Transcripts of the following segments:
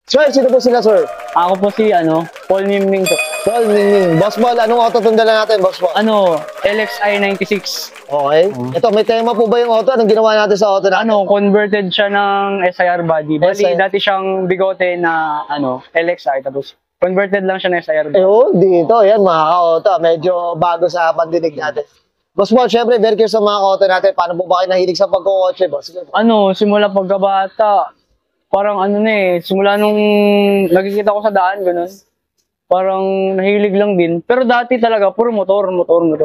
Sir, sino po sila, sir? Ako po si, Paul Mingming po. Paul Mingming. Boss Paul, anong auto tundala natin, Boss Paul? LXI 96. Okay. Ito, may tema po ba yung auto? Anong ginawa natin sa auto natin? Converted siya ng SIR body. Bali, dati siyang bigote na, LXI. Tapos, converted lang siya ng SIR body. Dito, yan, mga ka-auto. Medyo bago sa pandinig natin. Boss Paul, syempre, very curious sa mga auto natin. Paano po ba kayo nahilig sa pagkukotse, boss? Simula pagkabata. Parang simula nung nakikita ko sa daan, gano'n. Parang nahilig lang din. Pero dati talaga, puro motor.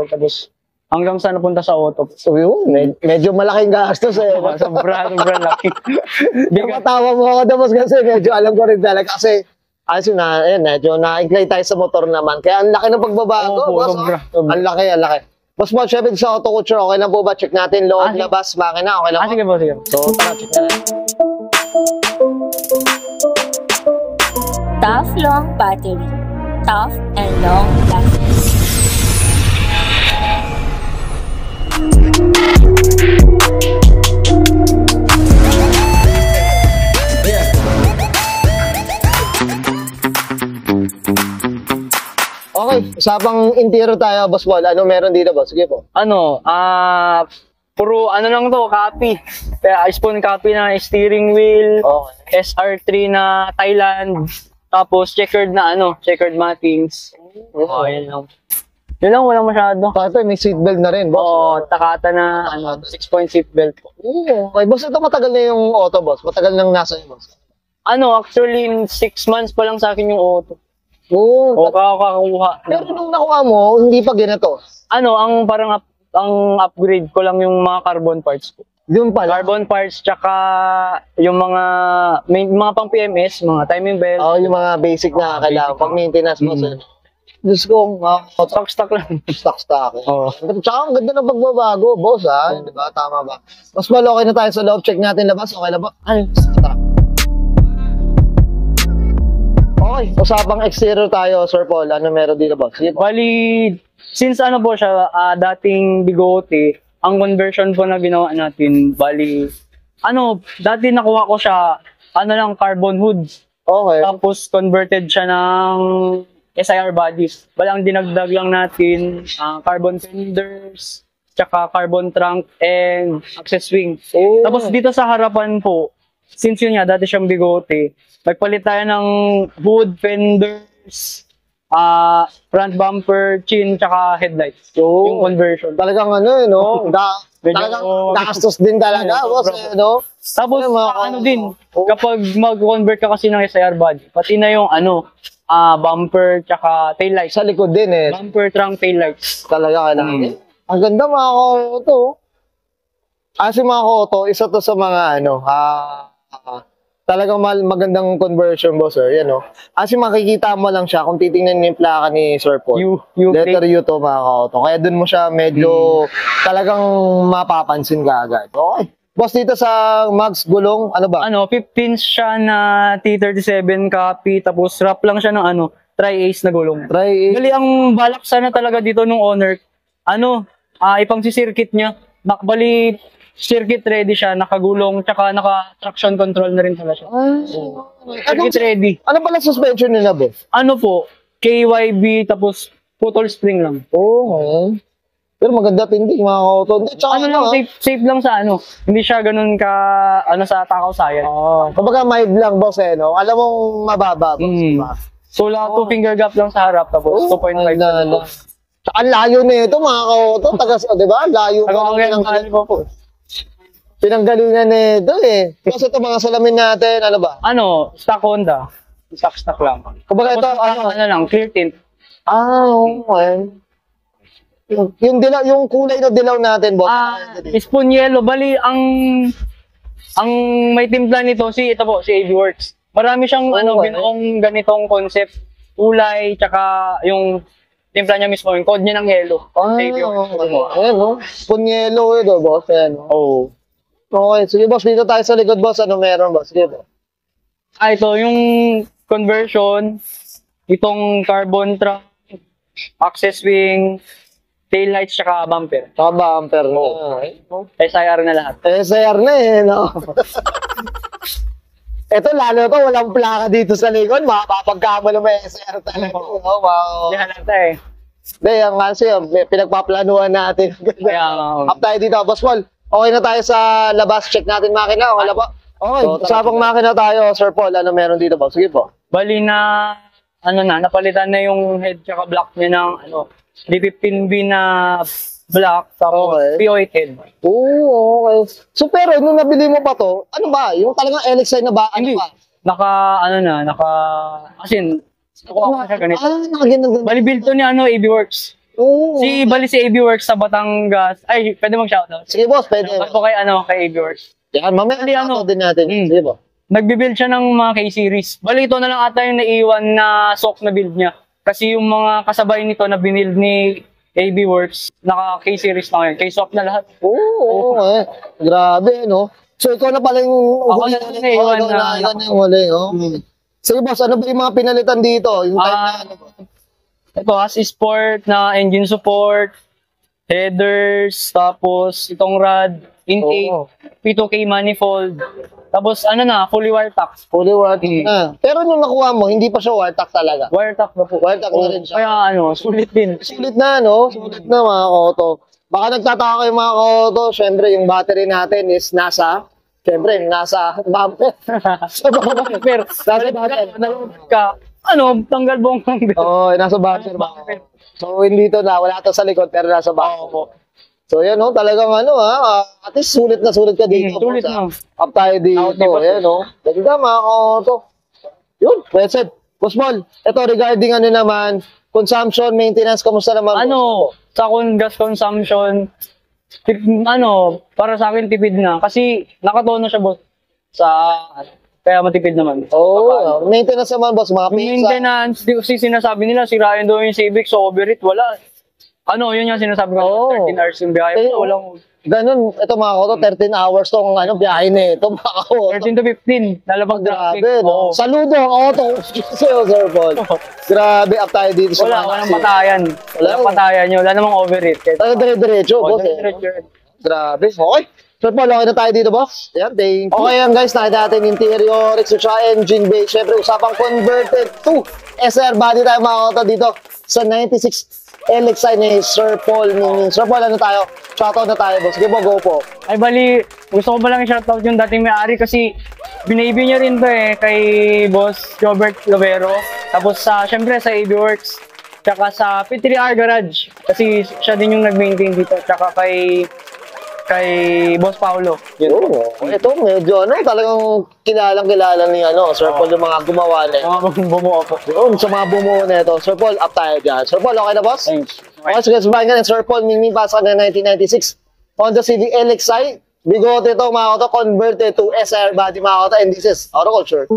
Tapos hanggang sa napunta sa auto. So yun, medyo malaking gastos eh. Sobra laki. Nakatawa mo ako na, boss, kasi medyo alam ko rin talaga. Kasi, medyo na-incline tayo sa motor naman. Kaya ang laki ng pagbabago, boss. Sobra. Ang laki. Boss Paul, syempre sa auto culture, okay lang po ba? Check natin loob, labas, makina, okay lang po? Sige po, sige. So, tara, check na natin. Tough long battery. Tough and long lasting. Okay, usapang interior tayo, Boss Paul. Ano meron dito, boss? Sige po. Puro lang to, copy. Spoon copy na steering wheel, SR3 na Thailand, tapos checkered mattings. Yan lang. Yun lang, walang masyado. Takata, may seatbelt na rin, boss. Takata na 6-point seatbelt po. Okay, boss, ito matagal na yung auto, boss. Matagal nang nasa yung boss. Actually, 6 months pa lang sa akin yung auto. Kakakuha. Pero nung nakuha mo, hindi pa ganito. Ang upgrade ko lang yung mga carbon parts ko. Yun pala. Carbon parts, tsaka yung may mga pang PMS, mga timing belt. Yung mga basic na kailangan pang maintenance mo. Diyos ko, stock lang. Stock. Tsaka ang ganda ng pagbabago, boss, ha? Diba? Tama ba? Mas okay na tayo sa loob. Check natin labas. Okay na ba? Tara. Okay, usapang exterior tayo, Sir Paul. Ano meron dito, boss? Bali, since po siya, dating bigote, ang conversion po na ginawa natin, bali, dati nakuha ko siya, carbon hood. Okay. Tapos converted siya ng SIR bodies. Bali, ang dinagdag lang natin, carbon fenders, tsaka carbon trunk, and access wing. Tapos dito sa harapan po, since yun dati siyang bigote, nagpalit tayo ng hood, fenders, front bumper, chin, tsaka headlights. Yung conversion. Talagang talagang gastos din talaga, boss, Tapos, kapag mag-convert ka kasi ng SIR body, pati na yung bumper, tsaka taillights. Sa likod din Bumper, trunk, taillights. Talaga kailangan. Ang ganda, mga ka-auto. Mga ka-auto, isa to sa mga talagang magandang conversion, boss, sir. Makikita mo lang siya kung titingnan yung plaka ni Sir Paul. Letter U to, mga ka-auto. Kaya dun mo siya medyo talagang mapapansin ka agad. Okay. Boss, dito sa Mags Gulong, ano ba? 15 siya na T37 copy, tapos wrap lang siya ng tri-ace na gulong. Tri-ace. Bali, ang balak sana talaga dito nung owner, ipang si circuit niya. Bali, circuit ready siya, nakagulong, tsaka naka-traction control na rin pala siya. Circuit ready. Ano pala suspension nila, boss? KYB, tapos putol spring lang. Pero maganda tindi, mga auto. Safe lang sa Hindi siya ganun ka, sa takaw sayan. Kumbaga mild lang, boss, Alam mong mababa, boss. So, lahat finger gap lang sa harap, tapos 2.5 na. Ang layo na ito, mga ka-auto. Diba? Layo pa. Pinanggalingan nito Kasi ito mga salamin natin, ano ba? Stock Honda. Stock lang. Kumbaga ito, clear tint. Okay. Yung kulay na dilaw natin, boss. Spoon yellow. Bali, ang may timpla nito, si AB Works. Marami siyang binuong ganitong concept. Kulay, tsaka yung timpla niya mismo, yung code niya ng yellow. Spoon yellow boss. Okay, sige, boss, dito tayo sa likod, boss. Ano meron, boss? Sige, boss. Ito, yung conversion, itong carbon trunk, access wing, taillights, tsaka bumper. Bumper. SIR na lahat. SIR na, no? Ito, lalo to, walang plaka dito sa likod. Mapapagkamala mo yung SR talaga. Wow. Hindi halata eh. Hindi, yung kasi, pinagpaplanuhan natin. Kaya, Up tayo dito, Boss Paul. Okay na tayo sa labas. Check natin makina. Okay na po. Okay, So, usapang makina tayo, Sir Paul. Ano meron dito, Boss? Sige po. bali na, napalitan na yung head tsaka block niya ng, D15B na block, tapos Okay. P08 head. Oo, okay. So, pero, nung nabili mo pa to, ano ba? Yung talagang LXI na ba? Ano Hindi. ba? As in, nakuha ko na siya ganito. Nakaginag. Bali build to ni AB Works. Oo. Bali si AB Works sa Batangas. Ay, pwede mag-shoutout. Sige, boss, pwede. Ano kay kay AB Works. Yan, mamaya Hindi, ano. din natin. Sige po. Nagbi-build siya ng mga K-series. Bali ito na lang ata yung naiwan na sock na build niya. Kasi yung mga kasabay nito na binild ni AB Works, naka K-series na ngayon. K-sock na lahat. Oo, eh. Grabe, no? So, ikaw na pala yung huli. na rin, iwan Ikaw na- ikaw na yung huli, oh. Sige, boss, ano ba yung mga pinalitan dito? Yung type na ano ba? Ito, as sport na engine support, headers, tapos itong rod, intake, Oo. P2K manifold, tapos fully wire tax. Fully warranty na. Pero nung nakuha mo, hindi pa siya wartak talaga. Wire tax na po. Wire tax na rin siya. Kaya sulit din. Sulit na, no? Sulit na, mga koto. Baka nagtataka kayo, mga koto. Siyempre, yung battery natin is nasa bumper. Sa bumper. Pero, Nasa bumper. tanggal buong bumper. Oo, nasa bumper. So, hindi to na. Wala to sa likod, pero nasa bumper. So, yan, no? Talagang at least sulit na sulit ka dito. Sulit boss, na. Up tayo dito. Out, di ba, sir? Yan, no? Ganda, mga koto. Yun, well said. Boss Paul, ito regarding naman, consumption, maintenance, kamusta naman? Sa gas consumption, para sa akin tipid na. Kasi nakatono siya, boss. Kaya matipid naman. Maintenance naman, boss, mga Yung pizza. maintenance, kasi sinasabi nila, sirayan daw yung Civic, so overheat, wala. Yun yung sinasabi ko, 13 hours yung biyahe. Walang Ganun, ito mga koto, 13 hours tong biyahe na ito, mga koto. 13 to 15, lalabag traffic. Grabe, no? Oo. Saludo ang auto. Sa'yo, Sir Paul. Grabe, up tayo dito sa Walang patayan. Walang patayan yun. Wala namang overheat. Tayo dire-diretso, boss. Diretso. Grabe. Okay. Sir Paul, okay na tayo dito, boss. Yan, thank you. Okay yan, guys. Nakita natin interior, extra engine bay. Siyempre, usapang converted to SR body tayo, mga koto, dito sa 96 LXI ni Sir Paul. Sir Paul, ano tayo? Shoutout na tayo, boss. Sige po, go po. Ay, bali, gusto ko ba lang i-shoutout yung dating may-ari kasi binaybi niya rin to kay Boss Robert Lovero. Tapos syempre sa AB Works, tsaka sa P3R Garage. Kasi siya din yung nag-maintain dito. Tsaka kay Boss Paulo. Ito, medyo talagang kilalang-kilala ni Sir Paul yung mga gumawa na. Mga bumuo po. Yun, sa mga bumuo na ito. Sir Paul, up tayo dyan. Sir Paul, okay na, boss? Thanks. Okay, so guys, bayan ka ng Sir Paul, Mingming Pasok na 1996. Honda Civic LXI. Bigote ito, mga koto, converted to SR body, mga koto, and this is Autoculture.